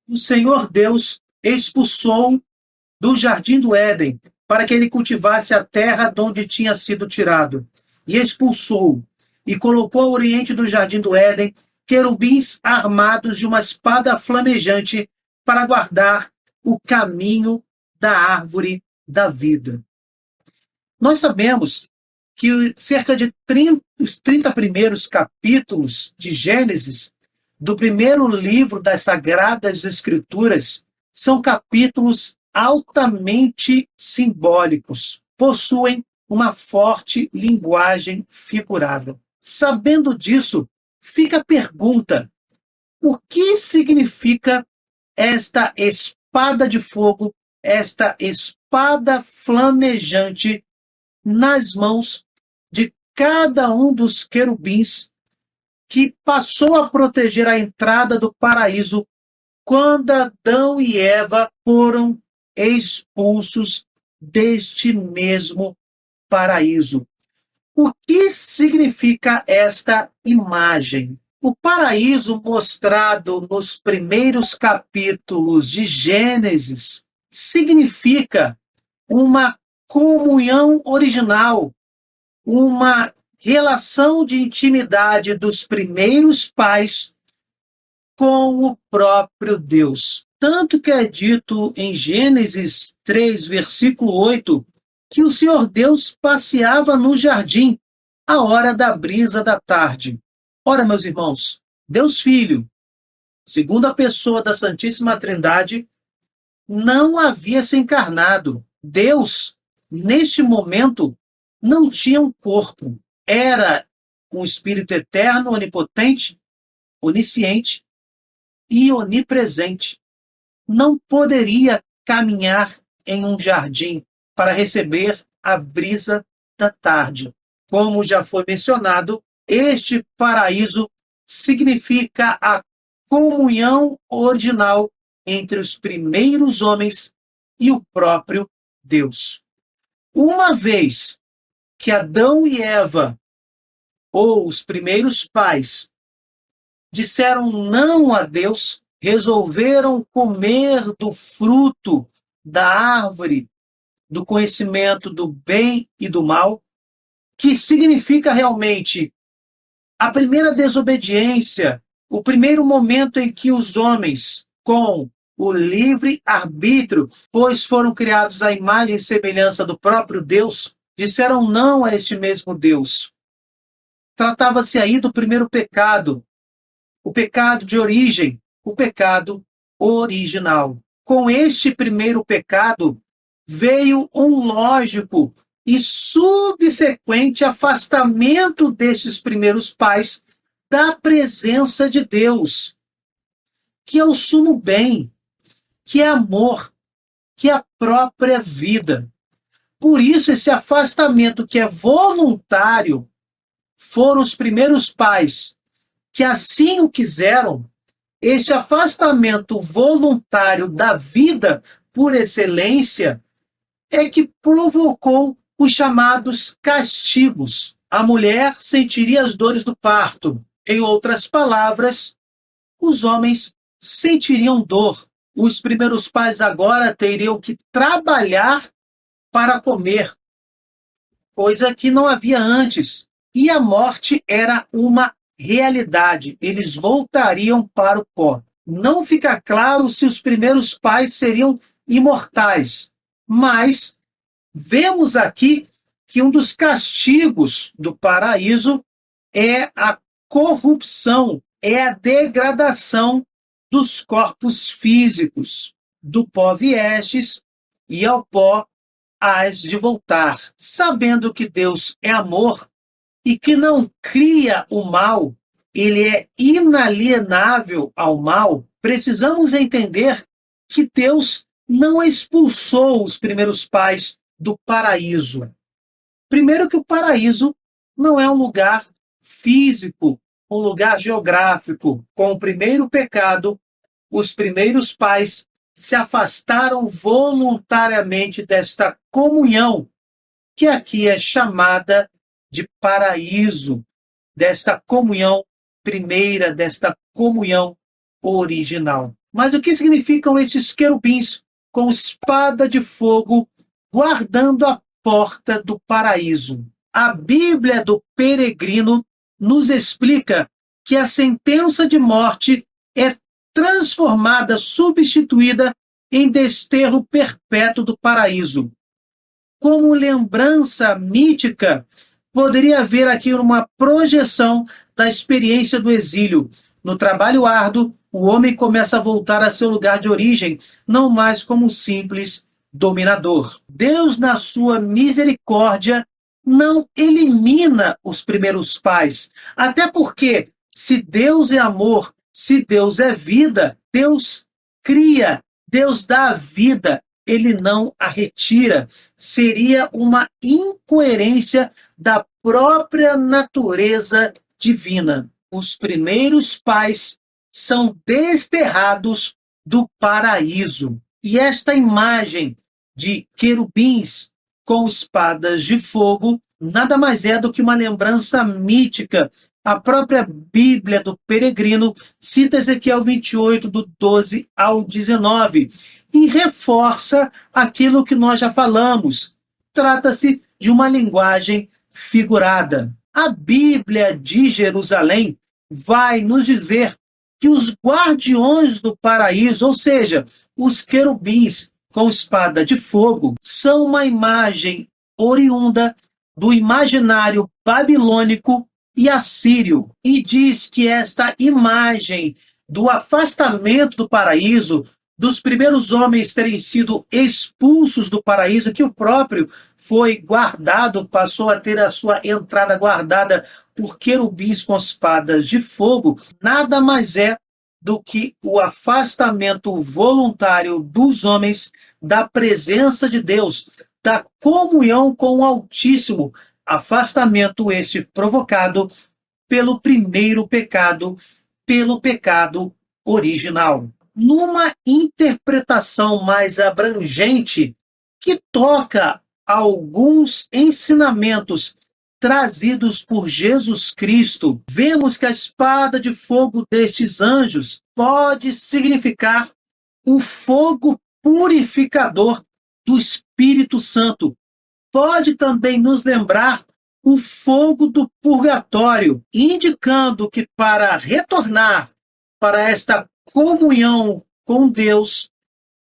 O Senhor Deus expulsou do jardim do Éden para que ele cultivasse a terra de onde tinha sido tirado. E expulsou e colocou ao oriente do jardim do Éden querubins armados de uma espada flamejante para guardar o caminho da árvore da vida. Nós sabemos que cerca de 30, os 30 primeiros capítulos de Gênesis, do primeiro livro das Sagradas Escrituras, são capítulos altamente simbólicos, possuem uma forte linguagem figurada. Sabendo disso, fica a pergunta: o que significa esta espada de fogo, esta espada flamejante nas mãos de cada um dos querubins que passou a proteger a entrada do paraíso quando Adão e Eva foram expulsos deste mesmo paraíso? O que significa esta imagem? O paraíso mostrado nos primeiros capítulos de Gênesis significa uma comunhão original, uma relação de intimidade dos primeiros pais com o próprio Deus. Tanto que é dito em Gênesis 3, versículo 8, que o Senhor Deus passeava no jardim à hora da brisa da tarde. Ora, meus irmãos, Deus Filho, segunda pessoa da Santíssima Trindade, não havia se encarnado. Deus, neste momento, não tinha um corpo. Era um espírito eterno, onipotente, onisciente e onipresente. Não poderia caminhar em um jardim para receber a brisa da tarde. Como já foi mencionado, este paraíso significa a comunhão original entre os primeiros homens e o próprio Deus. Uma vez que Adão e Eva, ou os primeiros pais, disseram não a Deus, resolveram comer do fruto da árvore do conhecimento do bem e do mal, que significa realmente a primeira desobediência, o primeiro momento em que os homens, com o livre arbítrio, pois foram criados à imagem e semelhança do próprio Deus, disseram não a este mesmo Deus. Tratava-se aí do primeiro pecado, o pecado de origem, o pecado original. Com este primeiro pecado, veio um lógico e subsequente afastamento destes primeiros pais da presença de Deus, que é o sumo bem, que é amor, que é a própria vida. Por isso, esse afastamento que é voluntário, foram os primeiros pais que assim o quiseram. Este afastamento voluntário da vida por excelência é que provocou os chamados castigos. A mulher sentiria as dores do parto. Em outras palavras, os homens sentiriam dor. Os primeiros pais agora teriam que trabalhar para comer, coisa que não havia antes. E a morte era uma realidade. Eles voltariam para o pó. Não fica claro se os primeiros pais seriam imortais, mas vemos aqui que um dos castigos do paraíso é a corrupção, é a degradação dos corpos físicos. Do pó viestes e ao pó hás de voltar. Sabendo que Deus é amor e que não cria o mal, ele é inalienável ao mal, precisamos entender que Deus não expulsou os primeiros pais do paraíso. Primeiro que o paraíso não é um lugar físico, um lugar geográfico. Com o primeiro pecado, os primeiros pais se afastaram voluntariamente desta comunhão, que aqui é chamada de paraíso, desta comunhão primeira, desta comunhão original. Mas o que significam estes querubins com espada de fogo guardando a porta do paraíso? A Bíblia do Peregrino nos explica que a sentença de morte é transformada, substituída em desterro perpétuo do paraíso. Como lembrança mítica, poderia haver aqui uma projeção da experiência do exílio. No trabalho árduo, o homem começa a voltar a seu lugar de origem, não mais como um simples dominador. Deus, na sua misericórdia, não elimina os primeiros pais. Até porque, se Deus é amor, se Deus é vida, Deus cria, Deus dá a vida, ele não a retira. Seria uma incoerência da própria natureza divina. Os primeiros pais são desterrados do paraíso. E esta imagem de querubins com espadas de fogo nada mais é do que uma lembrança mítica. A própria Bíblia do Peregrino cita Ezequiel 28, do 12 ao 19, e reforça aquilo que nós já falamos. Trata-se de uma linguagem figurada. A Bíblia de Jerusalém vai nos dizer que os guardiões do paraíso, ou seja, os querubins com espada de fogo, são uma imagem oriunda do imaginário babilônico e assírio. E diz que esta imagem do afastamento do paraíso, dos primeiros homens terem sido expulsos do paraíso, que o próprio foi guardado, passou a ter a sua entrada guardada por querubins com espadas de fogo, nada mais é do que o afastamento voluntário dos homens da presença de Deus, da comunhão com o Altíssimo, afastamento este provocado pelo primeiro pecado, pelo pecado original. Numa interpretação mais abrangente, que toca alguns ensinamentos trazidos por Jesus Cristo, vemos que a espada de fogo destes anjos pode significar o fogo purificador do Espírito Santo. Pode também nos lembrar o fogo do purgatório, indicando que para retornar para esta comunhão com Deus,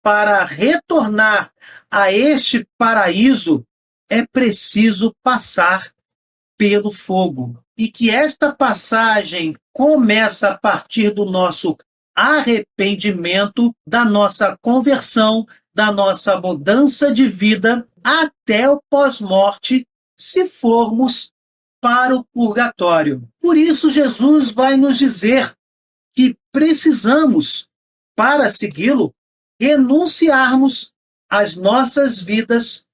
para retornar a este paraíso, é preciso passar pelo fogo. E que esta passagem começa a partir do nosso arrependimento, da nossa conversão, da nossa mudança de vida, até o pós-morte, se formos para o purgatório. Por isso, Jesus vai nos dizer que precisamos, para segui-lo, renunciarmos às nossas vidas,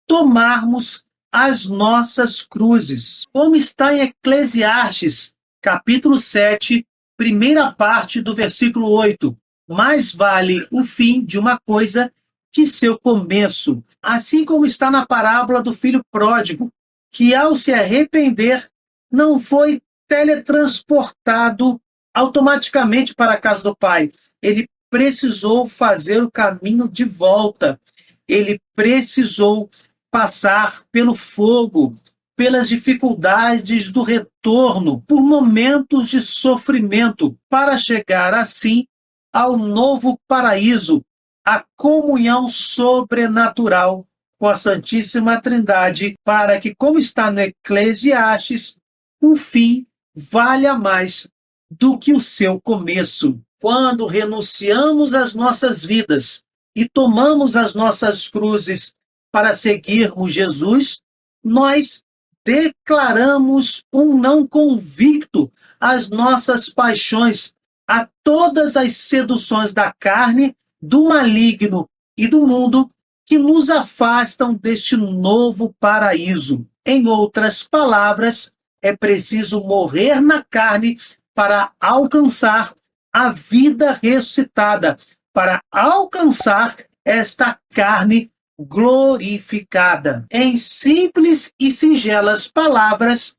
tomarmos as nossas cruzes. Como está em Eclesiastes, capítulo 7, primeira parte do versículo 8. Mais vale o fim de uma coisa que seu começo. Assim como está na parábola do filho pródigo, que ao se arrepender, não foi teletransportado automaticamente para a casa do pai. Ele precisou fazer o caminho de volta. Ele precisou passar pelo fogo, pelas dificuldades do retorno, por momentos de sofrimento, para chegar assim ao novo paraíso, a comunhão sobrenatural com a Santíssima Trindade, para que, como está no Eclesiastes, o fim valha mais do que o seu começo. Quando renunciamos às nossas vidas e tomamos as nossas cruzes para seguirmos Jesus, nós declaramos um não convicto às nossas paixões, a todas as seduções da carne, do maligno e do mundo que nos afastam deste novo paraíso. Em outras palavras, é preciso morrer na carne para alcançar a vida ressuscitada, para alcançar esta carne glorificada. Em simples e singelas palavras,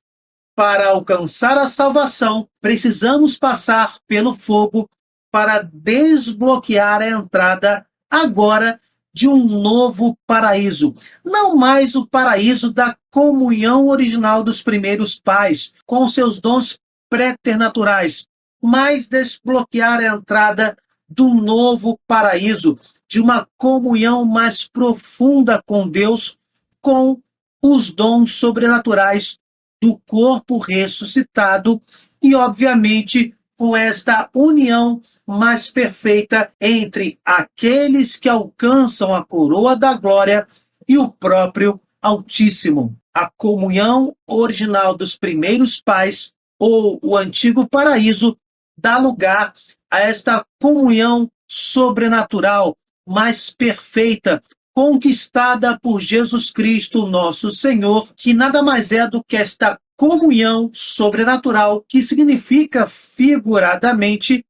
para alcançar a salvação, precisamos passar pelo fogo, para desbloquear a entrada agora de um novo paraíso. Não mais o paraíso da comunhão original dos primeiros pais, com seus dons préternaturais, mas desbloquear a entrada do novo paraíso, de uma comunhão mais profunda com Deus, com os dons sobrenaturais do corpo ressuscitado e, obviamente, com esta união mais perfeita entre aqueles que alcançam a coroa da glória e o próprio Altíssimo. A comunhão original dos primeiros pais, ou o antigo paraíso, dá lugar a esta comunhão sobrenatural mais perfeita, conquistada por Jesus Cristo, nosso Senhor, que nada mais é do que esta comunhão sobrenatural, que significa figuradamente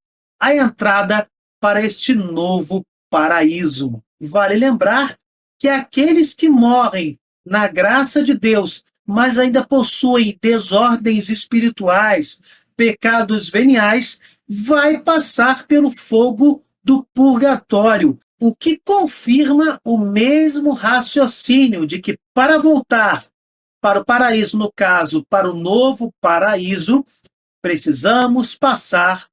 a entrada para este novo paraíso. Vale lembrar que aqueles que morrem na graça de Deus, mas ainda possuem desordens espirituais, pecados veniais, vai passar pelo fogo do purgatório, o que confirma o mesmo raciocínio de que para voltar para o paraíso, no caso, para o novo paraíso, precisamos passar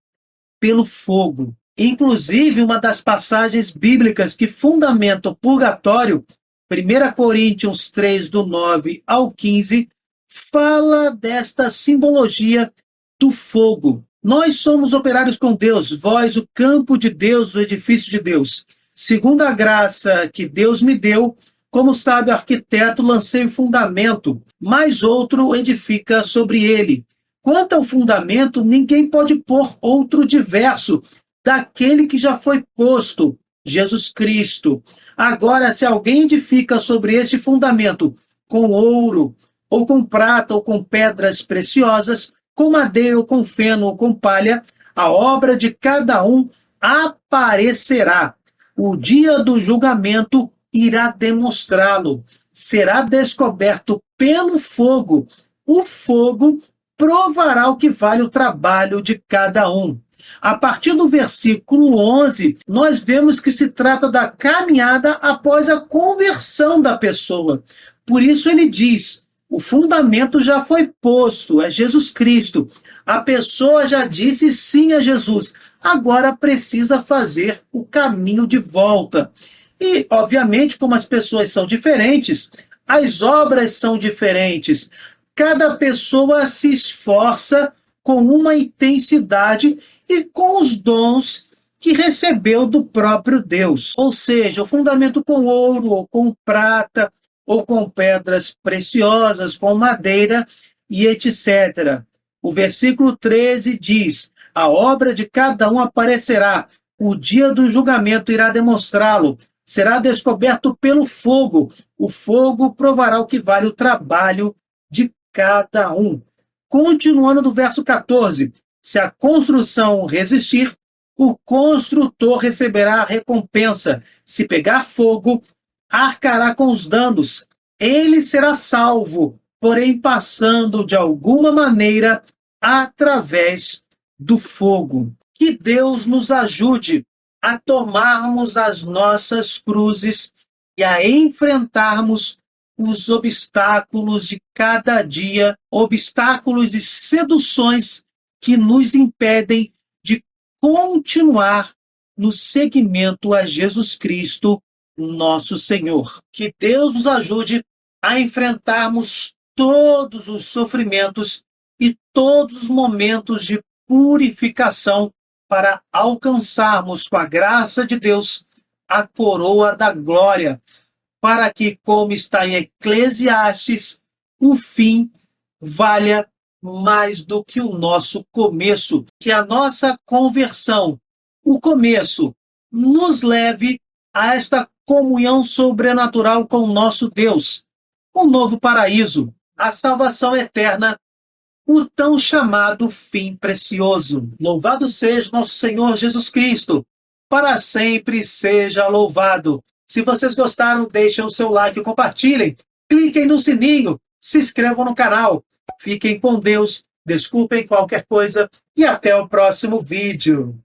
pelo fogo. Inclusive, uma das passagens bíblicas que fundamenta o purgatório, 1 Coríntios 3, do 9 ao 15, fala desta simbologia do fogo. Nós somos operários com Deus, vós o campo de Deus, o edifício de Deus. Segundo a graça que Deus me deu, como sábio arquiteto, lancei o fundamento, mas outro edifica sobre ele. Quanto ao fundamento, ninguém pode pôr outro diverso daquele que já foi posto, Jesus Cristo. Agora, se alguém edifica sobre este fundamento com ouro, ou com prata, ou com pedras preciosas, com madeira, ou com feno, ou com palha, a obra de cada um aparecerá. O dia do julgamento irá demonstrá-lo. Será descoberto pelo fogo. O fogo provará o que vale o trabalho de cada um. A partir do versículo 11, nós vemos que se trata da caminhada após a conversão da pessoa. Por isso ele diz, o fundamento já foi posto, é Jesus Cristo. A pessoa já disse sim a Jesus. Agora precisa fazer o caminho de volta. E, obviamente, como as pessoas são diferentes, as obras são diferentes. Cada pessoa se esforça com uma intensidade e com os dons que recebeu do próprio Deus. Ou seja, o fundamento com ouro, ou com prata, ou com pedras preciosas, com madeira e etc. O versículo 13 diz, a obra de cada um aparecerá, o dia do julgamento irá demonstrá-lo, será descoberto pelo fogo, o fogo provará o que vale o trabalho de cada um. Continuando do verso 14, se a construção resistir, o construtor receberá a recompensa. Se pegar fogo, arcará com os danos. Ele será salvo, porém passando de alguma maneira através do fogo. Que Deus nos ajude a tomarmos as nossas cruzes e a enfrentarmos os obstáculos de cada dia, obstáculos e seduções que nos impedem de continuar no seguimento a Jesus Cristo, nosso Senhor. Que Deus nos ajude a enfrentarmos todos os sofrimentos e todos os momentos de purificação para alcançarmos, com a graça de Deus, a coroa da glória, para que, como está em Eclesiastes, o fim valha mais do que o nosso começo, que a nossa conversão, o começo, nos leve a esta comunhão sobrenatural com o nosso Deus, o novo paraíso, a salvação eterna, o tão chamado fim precioso. Louvado seja nosso Senhor Jesus Cristo, para sempre seja louvado. Se vocês gostaram, deixem o seu like e compartilhem. Cliquem no sininho, se inscrevam no canal. Fiquem com Deus, desculpem qualquer coisa e até o próximo vídeo.